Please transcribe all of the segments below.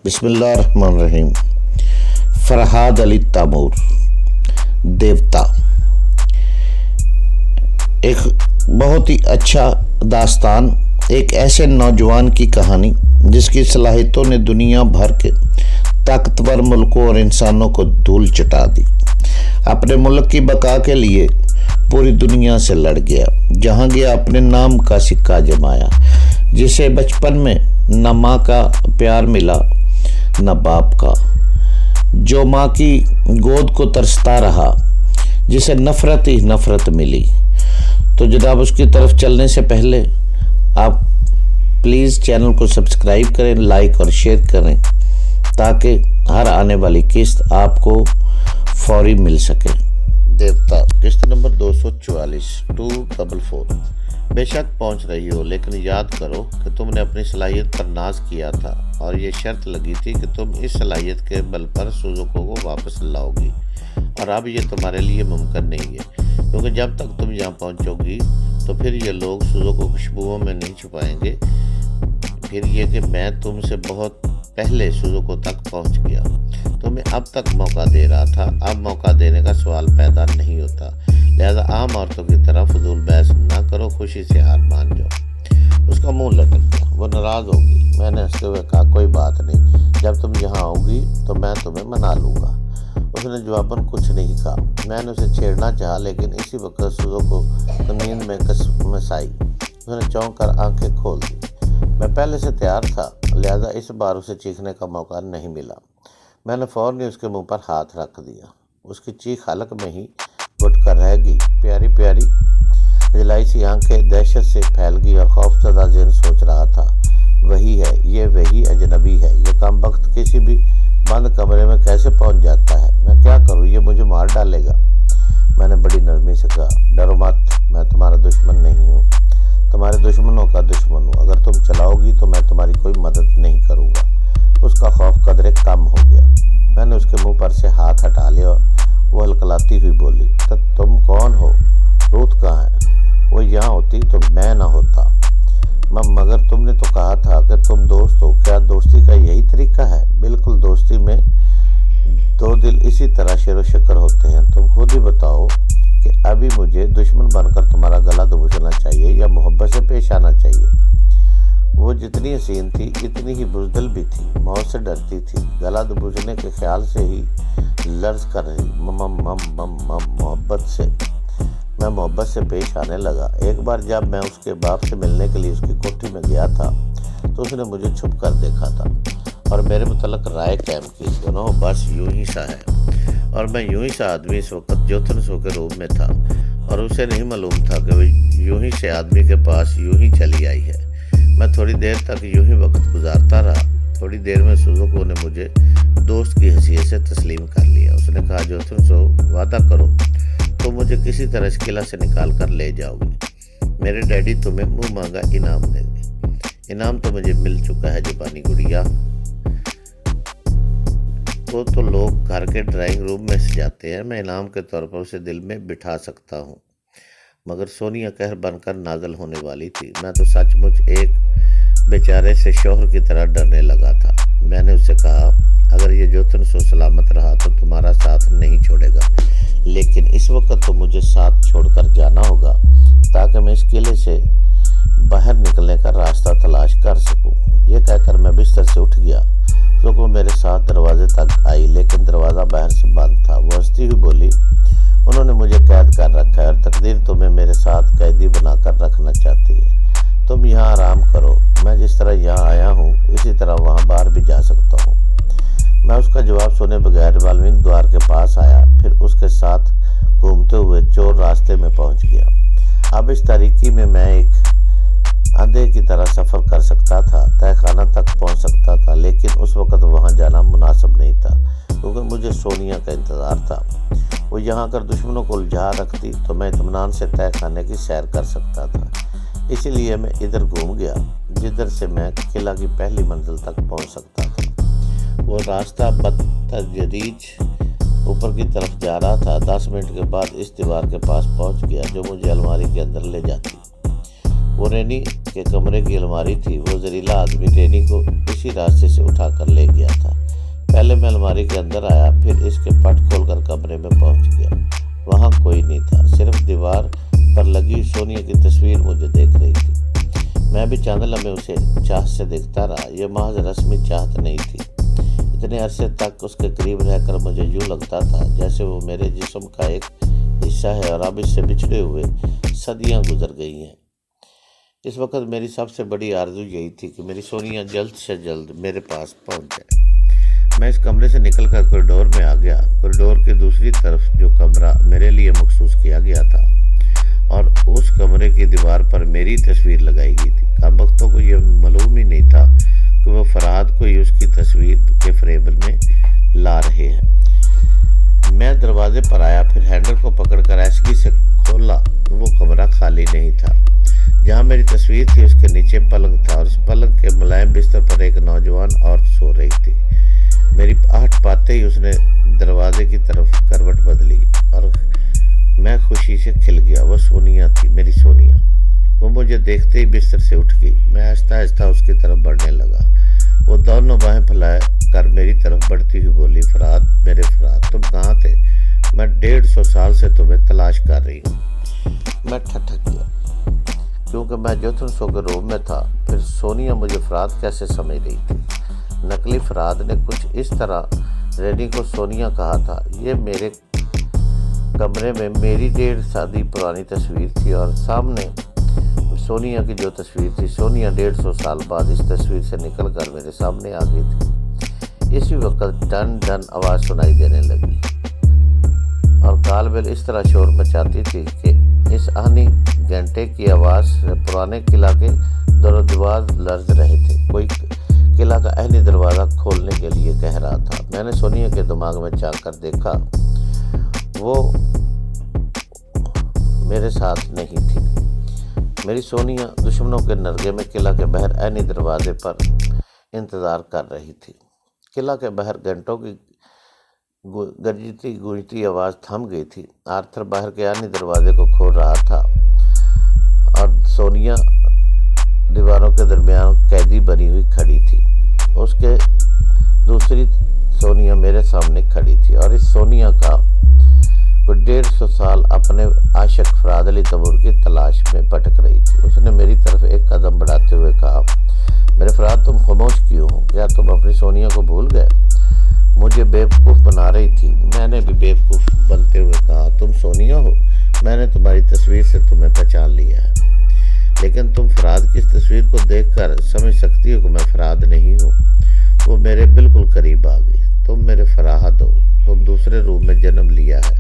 بسم اللہ الرحمن الرحیم۔ فرحاد علی تیمور، دیوتا، ایک بہت ہی اچھا داستان، ایک ایسے نوجوان کی کہانی جس کی صلاحیتوں نے دنیا بھر کے طاقتور ملکوں اور انسانوں کو دھول چٹا دی۔ اپنے ملک کی بقا کے لیے پوری دنیا سے لڑ گیا، جہاں گیا اپنے نام کا سکہ جمایا، جسے بچپن میں نہ ماں کا پیار ملا نہ باپ کا، جو ماں کی گود کو ترستا رہا، جسے نفرت ہی نفرت ملی۔ تو جناب اس کی طرف چلنے سے پہلے آپ پلیز چینل کو سبسکرائب کریں، لائک اور شیئر کریں تاکہ ہر آنے والی قسط آپ کو فوری مل سکے۔ دیوتا قسط نمبر 244 244۔ بے شک پہنچ رہی ہو، لیکن یاد کرو کہ تم نے اپنی صلاحیت پر ناز کیا تھا اور یہ شرط لگی تھی کہ تم اس صلاحیت کے بل پر سوزوکو کو واپس لاؤ گی، اور اب یہ تمہارے لیے ممکن نہیں ہے، کیونکہ جب تک تم یہاں پہنچو گی تو پھر یہ لوگ سوزوکو خوشبوؤں میں نہیں چھپائیں گے۔ پھر یہ کہ میں تم سے بہت پہلے سوزوکو تک پہنچ گیا، تمہیں اب تک موقع دے رہا تھا، اب موقع دینے کا سوال پیدا نہیں ہوتا، لہذا عام عورتوں کی طرح فضول بحث نہ کرو، خوشی سے ہار مان جاؤ۔ اس کا منہ لٹک گیا، وہ ناراض ہوگی۔ میں نے ہنستے ہوئے کہا کوئی بات نہیں، جب تم یہاں آؤگی تو میں تمہیں منا لوں گا۔ اس نے جواباً کچھ نہیں کہا۔ میں نے اسے چھیڑنا چاہا، لیکن اسی وقت سوزوکو نیند میں کسمس آئی۔ اس نے چونک کر آنکھیں کھول دی۔ میں پہلے سے تیار تھا، لہذا اس بار اسے چیخنے کا موقع نہیں ملا۔ میں نے فوراً اس کے منہ پر ہاتھ رکھ دیا۔ اس کی چیخ حلق میں ہی گھٹ کر رہ گئی۔ پیاری پیاری کھجلائی سی آنکھیں دہشت سے پھیل گئی اور خوفزدہ ذہن سوچ رہا تھا، وہی ہے، یہ وہی اجنبی ہے، یہ کمبخت کسی بھی بند کمرے میں کیسے پہنچ جاتا ہے؟ میں کیا کروں، یہ مجھے مار ڈالے گا۔ میں نے بڑی نرمی سے کہا ڈرو مت، میں تمہارا دشمن نہیں ہوں، تمہارے دشمنوں کا دشمن ہوں، اگر تم چلاؤ گی تو میں تمہاری کوئی مدد نہیں کروں گا۔ اس کا خوف قدرے کم ہو گیا۔ میں نے اس کے منہ پر سے ہاتھ ہٹا لیا اور وہ ہلکلاتی ہوئی بولی تم کون ہو؟ روت کہاں ہے؟ وہ یہاں ہوتی تو میں نہ ہوتا۔ مگر تم نے تو کہا تھا کہ تم دوست ہو، کیا دوستی کا یہی طریقہ ہے؟ بالکل، دوستی میں دو دل اسی طرح شیر و شکر ہوتے ہیں۔ تم خود ہی بتاؤ کہ ابھی مجھے دشمن بن کر تمہارا گلا دبوچنا چاہیے یا محبت سے پیش آنا چاہیے؟ وہ جتنی حسین تھی اتنی ہی بزدل بھی تھی، موت سے ڈرتی تھی، گلا دبوچنے کے خیال سے ہی لرز کر رہی۔ محبت سے میں محبت سے پیش آنے لگا۔ ایک بار جب میں اس کے باپ سے ملنے کے لیے اس کی کوٹھی میں گیا تھا تو اس نے مجھے چھپ کر دیکھا تھا اور میرے متعلق رائے قائم کی، بس یوں ہی سا ہے، اور میں یوں ہی سا آدمی اس وقت جوتن سو کے روم میں تھا، اور اسے نہیں معلوم تھا کہ وہ یوں ہی سے آدمی کے پاس یوں ہی چلی آئی ہے۔ میں تھوڑی دیر تک یوں ہی وقت گزارتا رہا۔ تھوڑی دیر میں سوزوکو نے مجھے دوست کی حیثیت سے تسلیم کر لیا۔ اس نے کہا جوتن سو، وعدہ کرو تو مجھے کسی طرح اس قلعہ سے نکال کر لے جاؤ گے، میرے ڈیڈی تمہیں منہ مانگا انعام دیں گے۔ انعام تو مجھے مل چکا ہے جاپانی گڑیا کو، تو لوگ گھر کے ڈرائنگ روم میں سجاتے ہیں، میں انعام کے طور پر اسے دل میں بٹھا سکتا ہوں۔ مگر سونیا قہر بن کر نازل ہونے والی تھی۔ میں تو سچ مچ ایک بیچارے سے شوہر کی طرح ڈرنے لگا تھا۔ میں نے اس سے کہا اگر یہ جوتن سو سلامت رہا تو تمہارا ساتھ نہیں چھوڑے گا، لیکن اس وقت تو مجھے ساتھ چھوڑ کر جانا ہوگا تاکہ میں اس قلعے سے باہر نکلنے کا راستہ تلاش کر سکوں۔ یہ کہہ کر میں بستر سے اٹھ گیا۔ وہ میرے ساتھ دروازے تک آئی، لیکن دروازہ باہر سے بند تھا۔ وہ ہنستی ہوئی بولی انہوں نے مجھے قید کر رکھا ہے اور تقدیر تمہیں میرے ساتھ قیدی بنا کر رکھنا چاہتی ہے۔ تم یہاں آرام کرو، میں جس طرح یہاں آیا ہوں اسی طرح وہاں باہر بھی جا سکتا ہوں۔ میں اس کا جواب سنے بغیر ریوالونگ دوار کے پاس آیا، پھر اس کے ساتھ گھومتے ہوئے چور راستے میں پہنچ گیا۔ اب اس تاریکی میں میں ایک اندھے کی طرح سفر کر سکتا تھا، تہہ خانہ تک پہنچ سکتا تھا، لیکن اس وقت وہاں جانا مناسب نہیں تھا کیونکہ مجھے سونیا کا انتظار تھا۔ وہ یہاں کر دشمنوں کو الجھا رکھتی تو میں اطمینان سے تہہ خانے کی سیر کر سکتا تھا۔ اسی لیے میں ادھر گھوم گیا جدھر سے میں قلعہ کی پہلی منزل تک پہنچ سکتا تھا۔ وہ راستہ بتدریج اوپر کی طرف جا رہا تھا۔ 10 منٹ کے بعد اس دیوار کے پاس پہنچ گیا جو مجھے الماری کے اندر لے جاتی۔ وہ رینی کے کمرے کی الماری تھی۔ وہ زہریلا آدمی رینی کو اسی راستے سے اٹھا کر لے گیا تھا۔ الماری کے اندر آیا، پھر اس کے پٹ کھول کر کمرے میں پہنچ گیا۔ وہاں کوئی نہیں تھا، صرف دیوار پر لگی سونیا کی تصویر مجھے دیکھ رہی تھی۔ میں بھی چند لمحے اسے چاہت سے دیکھتا رہا۔ یہ محض رسمی چاہت نہیں تھی۔ اتنے عرصے تک اس کے قریب رہ کر مجھے یوں لگتا تھا جیسے وہ میرے جسم کا ایک حصہ ہے اور اب اس سے بچھڑے ہوئے صدیاں گزر گئی ہیں۔ اس وقت میری سب سے بڑی آرزو یہی تھی کہ میری سونیا جلد سے جلد میرے پاس پہنچ جائے۔ میں اس کمرے سے نکل کر کوریڈور میں آ گیا۔ کوریڈور کے دوسری طرف جو کمرہ میرے لیے مخصوص کیا گیا تھا اور اس کمرے کی دیوار پر میری تصویر لگائی گئی تھی۔ کم وقتوں کو یہ معلوم ہی نہیں تھا کہ وہ فرہاد کو ہی اس کی تصویر کے فریب میں لا رہے ہیں۔ میں دروازے پر آیا، پھر ہینڈل کو پکڑ کر ایسکی سے کھولا۔ وہ کمرہ خالی نہیں تھا۔ جہاں میری تصویر تھی اس کے نیچے پلنگ تھا اور اس پلنگ کے ملائم بستر پر ایک نوجوان عورت سو رہی تھی۔ میری آہٹ پاتے ہی اس نے دروازے کی طرف کروٹ بدلی اور میں خوشی سے کھل گیا۔ وہ سونیا تھی، میری سونیا۔ وہ مجھے دیکھتے ہی بستر سے اٹھ گئی۔ میں آہستہ آہستہ اس کی طرف بڑھنے لگا۔ وہ دونوں باہیں پھیلائے کر میری طرف بڑھتی ہوئی بولی، فرہاد، میرے فرہاد، تم کہاں تھے؟ میں 150 سال سے تمہیں تلاش کر رہی ہوں۔ میں ٹھٹک گیا کیونکہ میں جوتن سو کے روم میں تھا۔ پھر سونیا مجھے فرہاد کیسے سمجھ رہی تھی؟ نقلی فرہاد نے کچھ اس طرح رینی کو سونیا کہا تھا۔ یہ میرے کمرے میں میری 1.5 صدی پرانی تصویر تھی اور سامنے سونیا کی جو تصویر تھی، سونیا 150 سال بعد اس تصویر سے نکل کر میرے سامنے آ گئی تھی۔ اسی وقت ڈن ڈن آواز سنائی دینے لگی اور کال بیل اس طرح شور مچاتی تھی کہ اس آہنی گھنٹے کی آواز سے پرانے قلعہ کے در و دیوار لرز رہے تھے۔ کوئی قلعہ کا آہنی دروازہ کھولنے کے لیے کہہ رہا تھا۔ میں نے سونیا کے دماغ میں جھانک کر دیکھا، وہ میرے ساتھ نہیں تھی۔ میری سونیا دشمنوں کے نرغے میں قلعہ کے باہر آہنی دروازے پر انتظار کر رہی تھی۔ قلعہ کے باہر گھنٹوں کی گرجتی گونجتی آواز تھم گئی تھی۔ آرتھر باہر کے آہنی دروازے کو کھول رہا تھا اور سونیا دیواروں کے درمیان قیدی بنی ہوئی کھڑی تھی۔ اس کے دوسری سونیا میرے سامنے کھڑی تھی اور اس سونیا کا کوئی 150 سال اپنے عاشق فرہاد علی تیمور کی تلاش میں بھٹک رہی تھی۔ اس نے میری طرف ایک قدم بڑھاتے ہوئے کہا، میرے فرہاد، تم خاموش کیوں ہو؟ کیا تم اپنی سونیا کو بھول گئے؟ مجھے بیوقوف بنا رہی تھی۔ میں نے بھی بیوقوف بنتے ہوئے کہا، تم سونیا ہو؟ میں نے تمہاری تصویر سے تمہیں پہچان لیا ہے، لیکن تم فرہاد کی اس تصویر کو دیکھ کر سمجھ سکتی ہو کہ میں فرہاد نہیں ہوں۔ وہ میرے بالکل قریب آ گئی۔ تم میرے فرہاد ہو، تم دوسرے روپ میں جنم لیا ہے،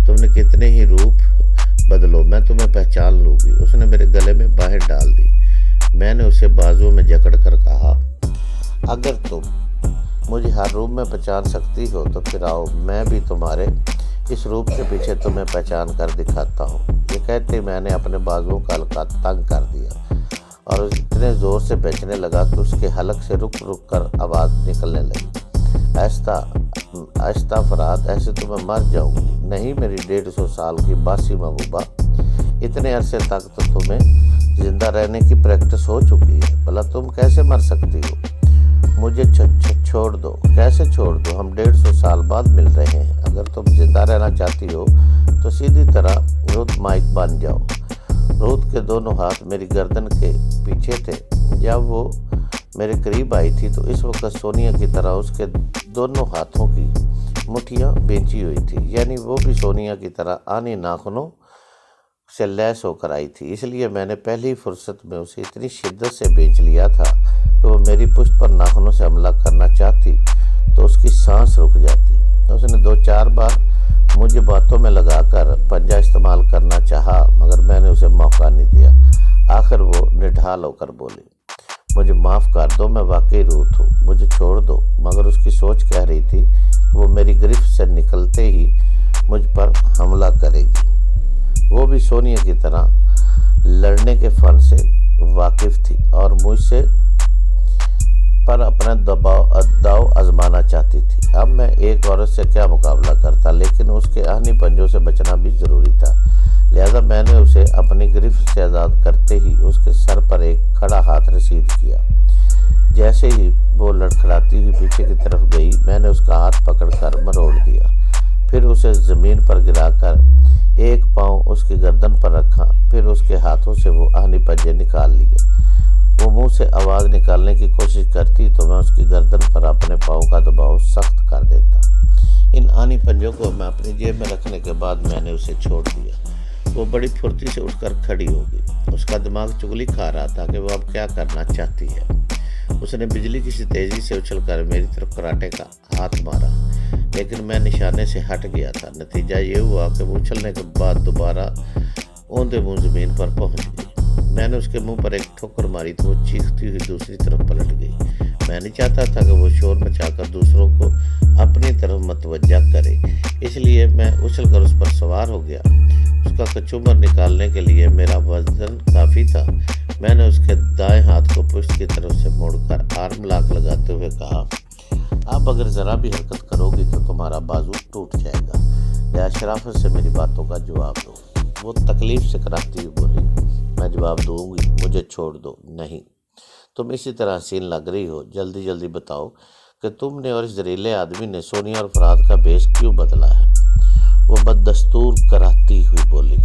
تم نے کتنے ہی روپ بدلو، میں تمہیں پہچان لوں گی۔ اس نے میرے گلے میں باہیں ڈال دی۔ میں نے اسے بازو میں جکڑ کر کہا، اگر تم مجھے ہر روپ میں پہچان سکتی ہو تو پھر آؤ، میں بھی تمہارے اس روپ کے پیچھے تمہیں پہچان کر دکھاتا ہوں۔ یہ کہتے میں نے اپنے بازوؤں کا حلقہ تنگ کر دیا اور اتنے زور سے بیچنے لگا کہ اس کے حلق سے رک رک کر آواز نکلنے لگی، آہستہ آہستہ، فرہاد، ایسے تو میں مر جاؤں گی۔ نہیں میری 150 سال کی باسی محبوبہ، اتنے عرصے تک تو تمہیں زندہ رہنے کی پریکٹس ہو چکی ہے، بھلا تم کیسے مر سکتی ہو؟ مجھے چھوڑ دو۔ کیسے چھوڑ دو؟ ہم 150 سال بعد مل رہے ہیں۔ اگر تم زندہ رہنا چاہتی ہو تو سیدھی طرح رود مائک بن جاؤ۔ رود کے دونوں ہاتھ میری گردن کے پیچھے تھے۔ جب وہ میرے قریب آئی تھی تو اس وقت سونیا کی طرح اس کے دونوں ہاتھوں کی مٹھیاں بینچی ہوئی تھی، یعنی وہ بھی سونیا کی طرح آہنی ناخنوں سے لیس ہو کر آئی تھی۔ اس لیے میں نے پہلی فرصت میں اسے اتنی شدت سے بینچ لیا تھا کہ وہ میری پشت پر ناخنوں سے حملہ کرنا چاہتی تو اس کی سانس رک جاتی۔ اس نے 2-4 بار مجھے باتوں میں لگا کر پنجہ استعمال کرنا چاہا، مگر میں نے اسے موقع نہیں دیا۔ آخر وہ نڈھال ہو کر بولی، مجھے معاف کر دو، میں واقعی روت ہوں، مجھے چھوڑ دو۔ مگر اس کی سوچ کہہ رہی تھی کہ وہ میری گرفت سے نکلتے ہی مجھ پر حملہ کرے گی۔ وہ بھی سونیا کی طرح لڑنے کے فن سے واقف تھی اور مجھ سے پر اپنا داؤ آزمانا چاہتی تھی۔ اب میں ایک عورت سے کیا مقابلہ کرتا، لیکن اس کے آہنی پنجوں سے بچنا بھی ضروری تھا۔ لہذا میں نے اسے اپنی گرفت سے آزاد کرتے ہی اس کے سر پر ایک کھڑا ہاتھ رسید کیا۔ جیسے ہی وہ لڑکھڑاتی ہوئی پیچھے کی طرف گئی، میں نے اس کا ہاتھ پکڑ کر مروڑ دیا، پھر اسے زمین پر گرا کر ایک پاؤں اس کی گردن پر رکھا، پھر اس کے ہاتھوں سے وہ آہنی پنجے نکال لیے۔ وہ منہ سے آواز نکالنے کی کوشش کرتی تو میں اس کی گردن پر اپنے پاؤں کا دباؤ سخت کر دیتا۔ ان آہنی پنجوں کو میں اپنی جیب میں رکھنے کے بعد میں نے اسے چھوڑ دیا۔ وہ بڑی پھرتی سے اٹھ کر کھڑی ہو گئی۔ اس کا دماغ چغلی کھا رہا تھا کہ وہ اب کیا کرنا چاہتی ہے۔ اس نے بجلی کی سی تیزی سے اچھل کر میری طرف کراٹے کا ہاتھ مارا، لیکن میں نشانے سے ہٹ گیا تھا۔ نتیجہ یہ ہوا کہ وہ اچھلنے کے بعد دوبارہ اوندے منہ زمین پر پہنچ گئی۔ میں نے اس کے منہ پر ایک ٹھوکر ماری تو وہ چیختی ہوئی دوسری طرف پلٹ گئی۔ میں نہیں چاہتا تھا کہ وہ شور مچا کر دوسروں کو اپنی طرف متوجہ کرے، اس لیے میں اچھل کر اس پر سوار ہو گیا۔ اس کا کچومر نکالنے کے لیے میرا وزن کافی تھا۔ میں نے اس کے دائیں ہاتھ کو پشت کی طرف سے موڑ کر آرم لاک لگاتے ہوئے کہا، اب اگر ذرا بھی حرکت کرو گی تو تمہارا بازو ٹوٹ جائے گا، یا شرافت سے میری باتوں کا جواب دو۔ وہ تکلیف سے کراہتی ہوئی بولی، میں جواب دوں گی، مجھے چھوڑ دو۔ نہیں، تم اسی طرح حسین لگ رہی ہو، جلدی جلدی بتاؤ کہ تم نے اور اس زہریلے آدمی نے سونیا اور فرہاد کا بیس کیوں بدلا ہے؟ وہ بددستور کراہتی ہوئی بولی۔